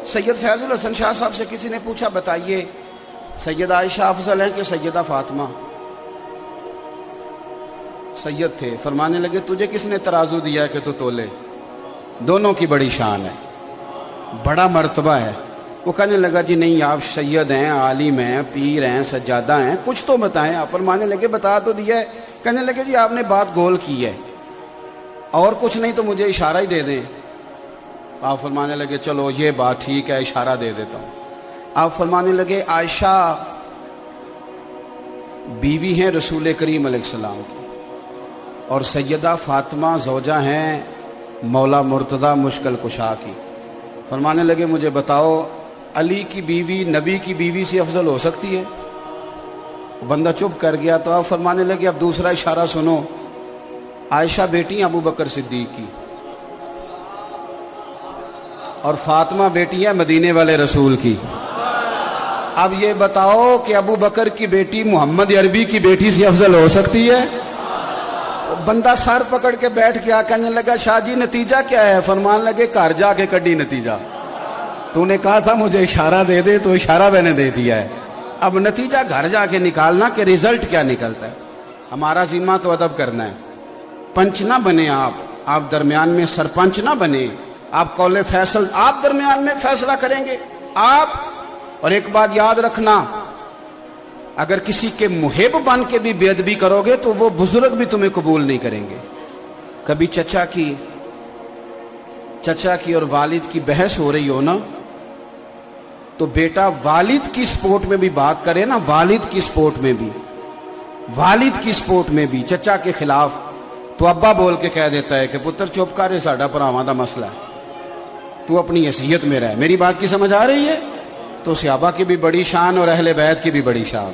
سید فیض الحسن شاہ صاحب سے کسی نے پوچھا بتائیے سیدہ عائشہ افضل ہیں کہ سیدہ فاطمہ؟ سید تھے، فرمانے لگے تجھے کس نے ترازو دیا ہے کہ تو تولے؟ دونوں کی بڑی شان ہے، بڑا مرتبہ ہے۔ وہ کہنے لگا جی نہیں، آپ سید ہیں، عالم ہیں، پیر ہیں، سجادہ ہیں، کچھ تو بتائیں۔ آپ فرمانے لگے بتا تو دیا ہے۔ کہنے لگے جی آپ نے بات گول کی ہے، اور کچھ نہیں تو مجھے اشارہ ہی دے دیں۔ آپ فرمانے لگے چلو یہ بات ٹھیک ہے، اشارہ دے دیتا ہوں۔ آپ فرمانے لگے عائشہ بیوی ہیں رسول کریم علیہ السلام کی، اور سیدہ فاطمہ زوجہ ہیں مولا مرتضی مشکل کشا کی۔ فرمانے لگے مجھے بتاؤ علی کی بیوی نبی کی بیوی سے افضل ہو سکتی ہے؟ بندہ چپ کر گیا۔ تو آپ فرمانے لگے اب دوسرا اشارہ سنو، عائشہ بیٹی ابو بکر صدیق کی، اور فاطمہ بیٹی ہے مدینے والے رسول کی۔ اب یہ بتاؤ کہ ابو بکر کی بیٹی محمد عربی کی بیٹی سے افضل ہو سکتی ہے؟ بندہ سر پکڑ کے بیٹھ گیا، کہنے لگا شاہ جی نتیجہ کیا ہے؟ فرمان لگے گھر جا کے کڈی نتیجہ، تو نے کہا تھا مجھے اشارہ دے دے، تو اشارہ میں نے دے دیا ہے، اب نتیجہ گھر جا کے نکالنا کہ رزلٹ کیا نکلتا ہے۔ ہمارا ذمہ تو ادب کرنا ہے، پنچ نہ بنے آپ درمیان میں سرپنچ نہ بنے، آپ قول فیصل آپ درمیان میں فیصلہ کریں گے آپ۔ اور ایک بات یاد رکھنا، اگر کسی کے محب بن کے بھی بے ادبی کرو گے تو وہ بزرگ بھی تمہیں قبول نہیں کریں گے۔ کبھی چچا کی اور والد کی بحث ہو رہی ہو نا، تو بیٹا والد کی سپورٹ میں بھی بات کرے نا، والد کی سپورٹ میں بھی چچا کے خلاف، تو ابا بول کے کہہ دیتا ہے کہ پتر چپ کر، یہ ساڈا بھراواں دا مسئلہ ہے، تو اپنی حیثیت میں رہ۔ میری بات کی سمجھ آ رہی ہے؟ تو صحابہ کی بھی بڑی شان اور اہل بیت کی بھی بڑی شان۔